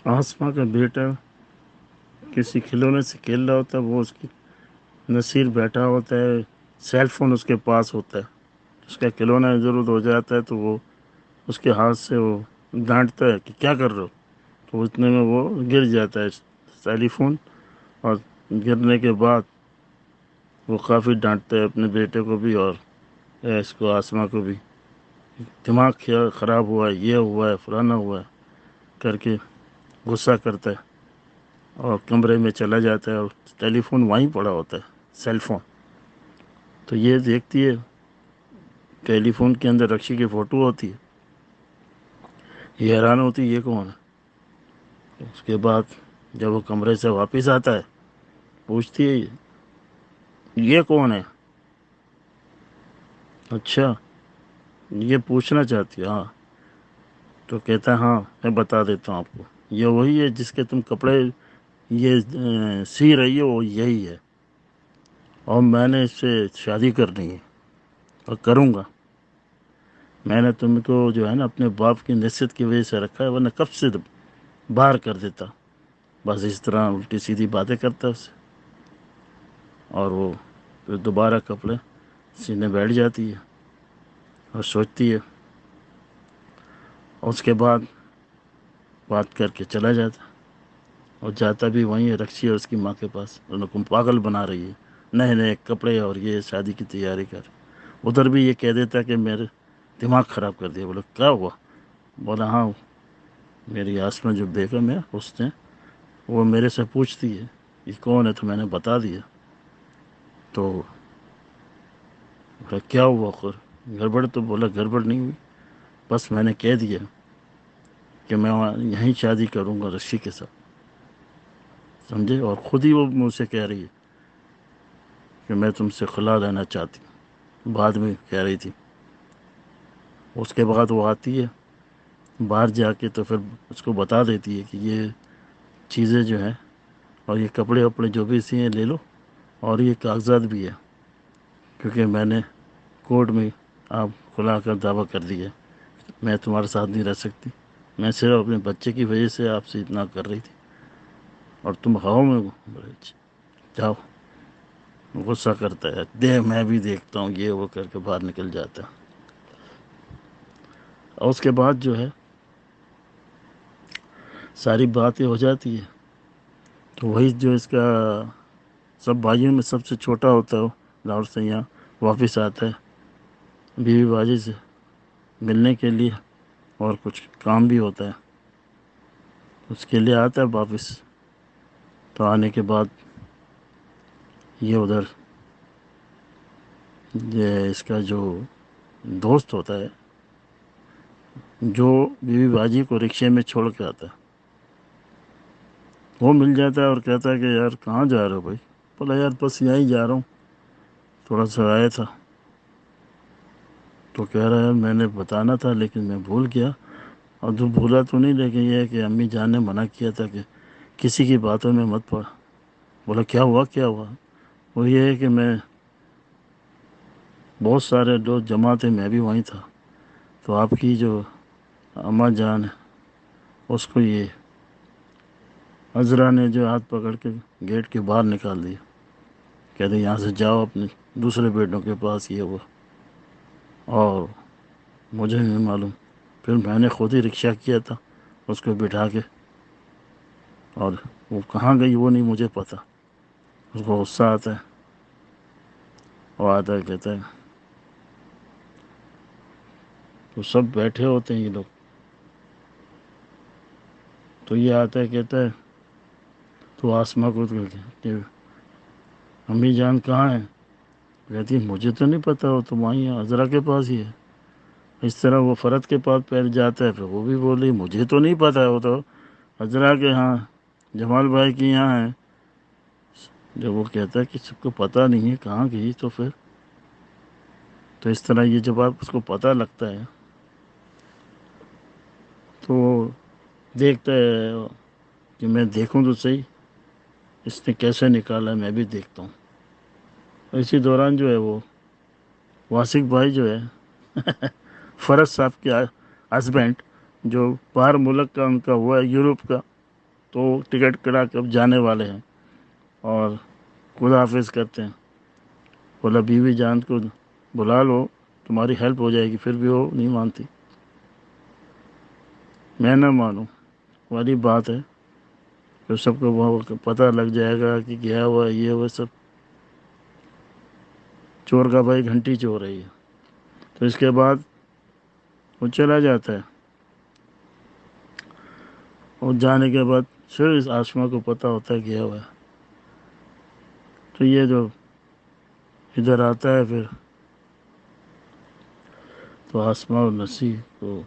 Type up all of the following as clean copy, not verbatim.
آسما کا بیٹا کسی کھلونے سے کھیل رہا ہوتا ہے، وہ اس کی نصیر بیٹھا ہوتا ہے، سیل فون اس کے پاس ہوتا ہے، اس کا کھلونا ضرورت ہو جاتا ہے تو وہ اس کے ہاتھ سے وہ ڈانٹتا ہے کہ کیا کر رہے ہو، تو اتنے میں وہ گر جاتا ہے ٹیلی فون، اور گرنے کے بعد وہ کافی ڈانٹتا ہے اپنے بیٹے کو بھی اور اس کو آسما کو بھی، دماغ خراب ہوا ہے، یہ ہوا ہے، فلانا ہوا ہے کر کے غصہ کرتا ہے اور کمرے میں چلا جاتا ہے، اور ٹیلی فون وہیں پڑا ہوتا ہے، سیل فون۔ تو یہ دیکھتی ہے ٹیلی فون کے اندر رکشی کی فوٹو ہوتی ہے، یہ حیران ہوتی ہے یہ کون ہے۔ اس کے بعد جب وہ کمرے سے واپس آتا ہے پوچھتی ہے یہ کون ہے، اچھا یہ پوچھنا چاہتی ہے، ہاں، تو کہتا ہے ہاں میں بتا دیتا ہوں آپ کو، یہ وہی ہے جس کے تم کپڑے یہ سی رہی ہے، وہ یہی ہے، اور میں نے اس سے شادی کرنی ہے اور کروں گا، میں نے تم کو جو ہے نا اپنے باپ کی نصیحت کی وجہ سے رکھا ہے، ورنہ کب سے باہر کر دیتا۔ بس اس طرح الٹی سیدھی باتیں کرتا ہے اس سے، اور وہ پھر دوبارہ کپڑے سینے بیٹھ جاتی ہے اور سوچتی ہے، اور اس کے بعد بات کر کے چلا جاتا، اور جاتا بھی وہیں ہے رکشی اور اس کی ماں کے پاس، ان کو پاگل بنا رہی ہے، نئے نئے کپڑے اور یہ شادی کی تیاری کر، ادھر بھی یہ کہہ دیتا کہ میرے دماغ خراب کر دیا۔ بولا کیا ہوا؟ بولا ہاں میری آسما جو بیگم ہے اس نے وہ میرے سے پوچھتی ہے یہ کون ہے، تو میں نے بتا دیا، تو بولا کیا ہوا خور گڑبڑ؟ تو بولا گڑبڑ نہیں ہوئی، بس میں نے کہہ دیا کہ میں یہیں شادی کروں گا رشی کے ساتھ، سمجھے، اور خود ہی وہ مجھ سے کہہ رہی ہے کہ میں تم سے خلا لینا چاہتی ہوں، بعد میں کہہ رہی تھی۔ اس کے بعد وہ آتی ہے باہر جا کے، تو پھر اس کو بتا دیتی ہے کہ یہ چیزیں جو ہیں اور یہ کپڑے وپڑے جو بھی سی ہیں لے لو، اور یہ کاغذات بھی ہے، کیونکہ میں نے کورٹ میں آپ خلا کا دعویٰ کر دیا، میں تمہارے ساتھ نہیں رہ سکتی، میں صرف اپنے بچے کی وجہ سے آپ سے اتنا کر رہی تھی، اور تم ہوا میں جاؤ۔ غصہ کرتا ہے، میں بھی دیکھتا ہوں، یہ وہ کر کے باہر نکل جاتا ہے۔ اور اس کے بعد جو ہے ساری باتیں ہو جاتی ہے، تو وہی جو اس کا سب بھائیوں میں سب سے چھوٹا ہوتا ہے، وہ لاہور سے یہاں واپس آتا ہے بیوی باجی سے ملنے کے لیے، اور کچھ کام بھی ہوتا ہے اس کے لیے آتا ہے واپس۔ تو آنے کے بعد یہ ادھر یہ اس کا جو دوست ہوتا ہے جو بیوی باجی کو رکشے میں چھوڑ کے آتا ہے، وہ مل جاتا ہے اور کہتا ہے کہ یار کہاں جا رہے ہو بھائی؟ بولا یار بس یہیں جا رہا ہوں، تھوڑا سا آیا تھا۔ تو کہہ رہا ہے میں نے بتانا تھا لیکن میں بھول گیا۔ اور تو بھولا تو نہیں، لیکن یہ ہے کہ امی جان نے منع کیا تھا کہ کسی کی باتوں میں مت پڑ۔ بولا کیا ہوا کیا ہوا؟ وہ یہ ہے کہ میں بہت سارے لوگ جمع تھے، میں بھی وہیں تھا، تو آپ کی جو اماں جان ہے اس کو یہ عذرا نے جو ہاتھ پکڑ کے گیٹ کے باہر نکال دیا، کہتے یہاں سے جاؤ اپنے دوسرے بیٹوں کے پاس، یہ ہوا، اور مجھے نہیں معلوم، پھر میں نے خود ہی رکشہ کیا تھا اس کو بٹھا کے، اور وہ کہاں گئی وہ نہیں مجھے پتہ۔ اس کو غصہ آتا ہے، وہ آتا ہے کہتا ہے، تو سب بیٹھے ہوتے ہیں یہ لوگ، تو یہ آتا ہے کہتا ہے تو آسما کو کہ امی جان کہاں ہے؟ کہتی ہے مجھے تو نہیں پتہ، وہ تو وہیں ہے عذرا کے پاس ہی ہے۔ اس طرح وہ فرد کے پاس پہلے جاتا ہے، پھر وہ بھی بول رہی مجھے تو نہیں پتہ، وہ تو عذرا کے ہاں جمال بھائی کی یہاں ہے۔ جب وہ کہتا ہے کہ سب کو پتہ نہیں ہے کہاں گئی، تو پھر تو اس طرح یہ جب آپ اس کو پتہ لگتا ہے تو وہ دیکھتا ہے کہ میں دیکھوں تو صحیح اس نے کیسے نکالا، میں بھی دیکھتا ہوں۔ اسی دوران جو ہے وہ واسق بھائی جو ہے فرد صاحب کے ہسبینڈ، جو باہر ملک کا ان کا ہوا ہے، یورپ کا، تو ٹکٹ کٹا کے اب جانے والے ہیں اور خدا حافظ کرتے ہیں. بولا بیوی جان کو بلا لو تمہاری ہیلپ ہو جائے گی، پھر بھی وہ نہیں مانتی. میں نہ مانوں والی بات ہے، پھر سب کو وہ پتہ لگ جائے گا کہ کیا ہوا یہ وہ سب. چور کا بھائی گھنٹی چور ہے یہ. تو اس کے بعد وہ چلا جاتا ہے، اور جانے کے بعد پھر اس آسما کو پتہ ہوتا ہے کیا ہوا ہے. تو یہ جو ادھر آتا ہے پھر تو آسما اور نصیر کو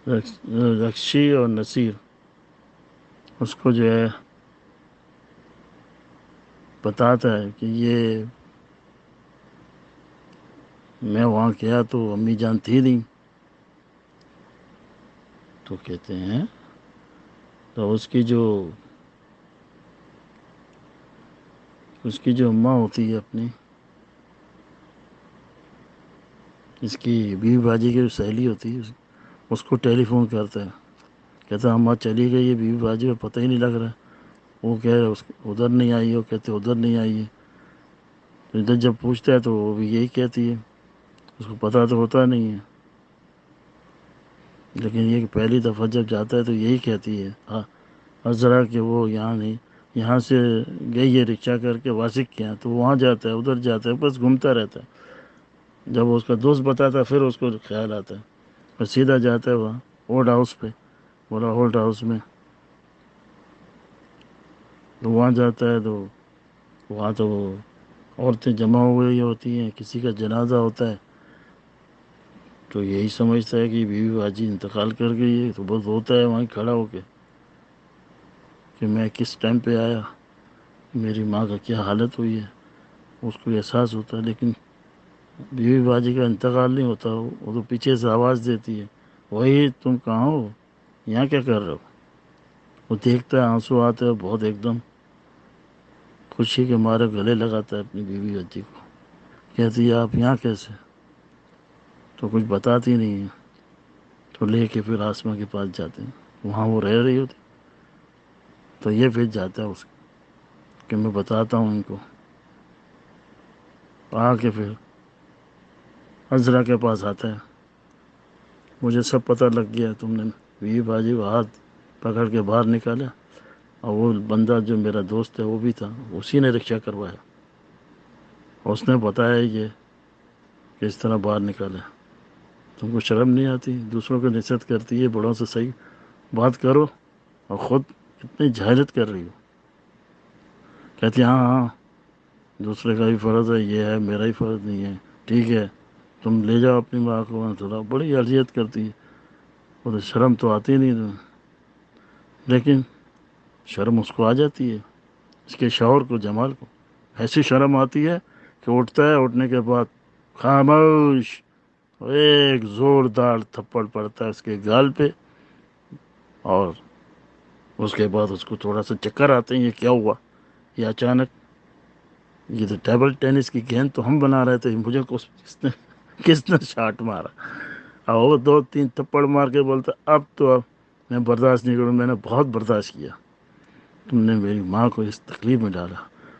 رکشی اور نصیر اس کو جو ہے بتاتا ہے کہ یہ میں وہاں گیا تو امی جان تھی نہیں. تو کہتے ہیں تو اس کی جو اماں ہوتی ہے اپنی، اس کی بیوی باجی کی جو سہیلی ہوتی ہے اس کو ٹیلی فون کرتا ہے، کہتا اماں چلی گئی ہے، بیوی باجی کو پتہ ہی نہیں لگ رہا. وہ کہہ رہے ادھر نہیں آئی، وہ کہتے ادھر نہیں آئی ہے. تو ادھر جب پوچھتا ہے تو وہ بھی یہی کہتی ہے، اس کو پتہ تو ہوتا نہیں ہے، لیکن یہ کہ پہلی دفعہ جب جاتا ہے تو یہی کہتی ہے ذرا کہ وہ یہاں نہیں، یہاں سے گئی ہے رکشہ کر کے واسق کے یہاں، تو وہاں جاتا ہے ادھر جاتا ہے، بس گھومتا رہتا ہے. جب اس کا دوست بتاتا ہے پھر اس کو خیال آتا ہے، اور سیدھا جاتا ہے وہاں ہولڈ ہاؤس پہ. بولا ہولڈ ہاؤس میں تو وہاں جاتا ہے تو وہاں تو عورتیں جمع ہوئی ہوتی ہیں، کسی کا جنازہ ہوتا ہے. تو یہی سمجھتا ہے کہ بیوی باجی انتقال کر گئی ہے، تو بس ہوتا ہے وہیں کھڑا ہو کے کہ میں کس ٹائم پہ آیا، میری ماں کا کیا حالت ہوئی ہے. اس کو احساس ہوتا ہے، لیکن بیوی باجی کا انتقال نہیں ہوتا. وہ تو پیچھے سے آواز دیتی ہے، وہی تم کہاں ہو، یہاں کیا کر رہے ہو. وہ دیکھتا ہے آنسو آتے ہیں بہت، ایک دم خوشی کے مارے گلے لگاتا ہے اپنی بیوی باجی کو. کہتی ہے آپ یہاں کیسے، تو کچھ بتاتی نہیں ہے. تو لے کے پھر آسما کے پاس جاتے ہیں، وہاں وہ رہ رہی ہوتی. تو یہ پھر جاتا ہے اس کہ میں بتاتا ہوں ان کو. آ کے پھر عذرا کے پاس آتا ہے، مجھے سب پتہ لگ گیا، تم نے بیوی باجی کو ہاتھ پکڑ کے باہر نکالا، اور وہ بندہ جو میرا دوست ہے وہ بھی تھا، اسی نے رکشہ کروایا، اس نے بتایا یہ کہ اس طرح باہر نکالا. تم کو شرم نہیں آتی، دوسروں کو نصیحت کرتی ہے، بڑوں سے صحیح بات کرو اور خود اتنی جہالت کر رہی ہو. کہتی ہاں ہاں دوسرے کا بھی فرض ہے، یہ ہے میرا ہی فرض نہیں ہے، ٹھیک ہے تم لے جاؤ اپنی ماں کو وہاں. تھوڑا بڑی اذیت کرتی ہے، وہ تو شرم تو آتی نہیں تمہیں. لیکن شرم اس کو آ جاتی ہے، اس کے شوہر کو، جمال کو ایسی شرم آتی ہے کہ اٹھتا ہے، اٹھنے کے بعد خاموش، ایک زوردار تھپڑ پڑتا ہے اس کے گال پہ. اور اس کے بعد اس کو تھوڑا سا چکر آتے ہیں، یہ کیا ہوا، یہ اچانک، یہ تو ٹیبل ٹینس کی گیند تو ہم بنا رہے تھے، مجھے کس نے شاٹ مارا. اور وہ 2-3 تھپڑ مار کے بولتا اب میں برداشت نہیں کروں، میں نے بہت برداشت کیا، تم نے میری ماں کو اس تکلیف میں ڈالا،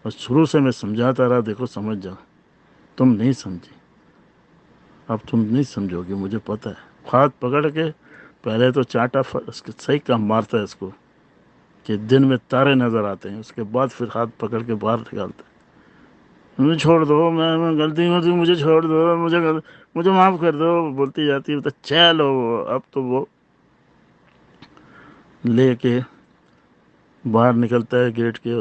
اور شروع سے میں سمجھاتا رہا، دیکھو سمجھ جاؤ، تم نہیں سمجھی، اب تم نہیں سمجھو گے، مجھے پتہ ہے. ہاتھ پکڑ کے پہلے تو چاٹا اس کے صحیح کام مارتا ہے اس کو کہ دن میں تارے نظر آتے ہیں، اس کے بعد پھر ہاتھ پکڑ کے باہر نکالتا ہے. مجھے چھوڑ دو، میں غلطی میں تھی، مجھے چھوڑ دو، مجھے معاف کر دو، بولتی جاتی ہے. چلو اب تو وہ لے کے باہر نکلتا ہے گیٹ کے،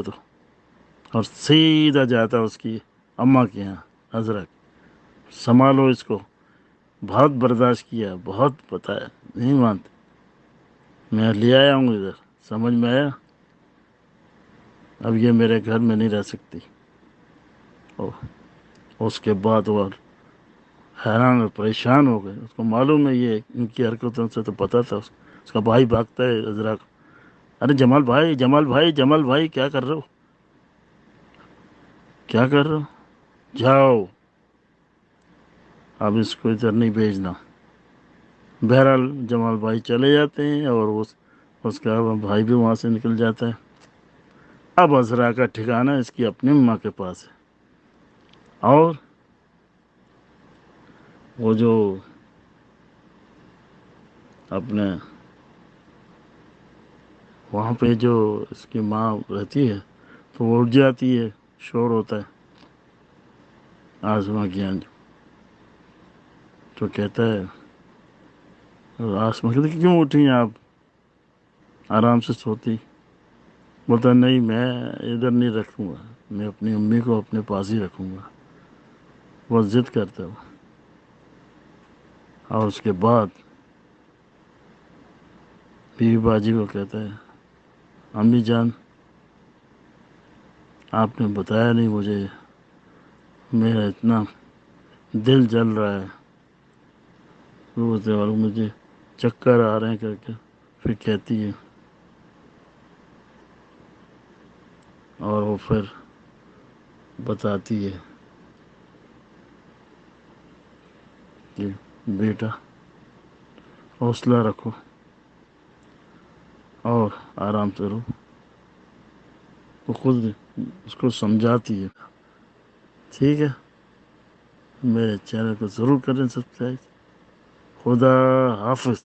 اور سیدھا جاتا ہے اس کی اماں کے یہاں. حضرت سنبھالو اس کو، بہت برداشت کیا، بہت بتایا، نہیں مانتے، میں لے آیا ہوں ادھر، سمجھ میں آیا، اب یہ میرے گھر میں نہیں رہ سکتی. اس کے بعد وہ حیران اور پریشان ہو گئے. اس کو معلوم ہے یہ ان کی حرکتوں سے تو پتہ تھا. اس کا بھائی بھاگتا ہے عذرا کو، ارے جمال بھائی، جمال بھائی، جمال بھائی، کیا کر رہے ہو، کیا کر رہے ہو، جاؤ اب اس کو ادھر نہیں بھیجنا. بہرحال جمال بھائی چلے جاتے ہیں، اور اس کا بھائی بھی وہاں سے نکل جاتا ہے۔ اب عذرا کا ٹھکانہ اس کی اپنی ماں کے پاس ہے، اور وہ جو اپنے وہاں پہ جو اس کی ماں رہتی ہے تو وہ اٹھ جاتی ہے، شور ہوتا ہے آسماں کی آنچ، تو کہتا ہے آسماں کہتے کیوں اٹھی آپ، آرام سے سوتی؟ بولتا نہیں میں ادھر نہیں رکھوں گا، میں اپنی امی کو اپنے پاس ہی رکھوں گا۔ وہ ضد کرتا ہے، اور اس کے بعد بیوی باجی کو کہتا ہے امی جان آپ نے بتایا نہیں مجھے، میرا اتنا دل جل رہا ہے، روتے اور مجھے چکر آ رہے ہیں کر کے، پھر کہتی ہے، اور وہ پھر بتاتی ہے کہ بیٹا حوصلہ رکھو اور آرام سے رہو۔ وہ خود اس کو سمجھاتی ہے۔ ٹھیک ہے، میرے چینل کو ضرور کریں سبسکرائب۔ خدا حافظ۔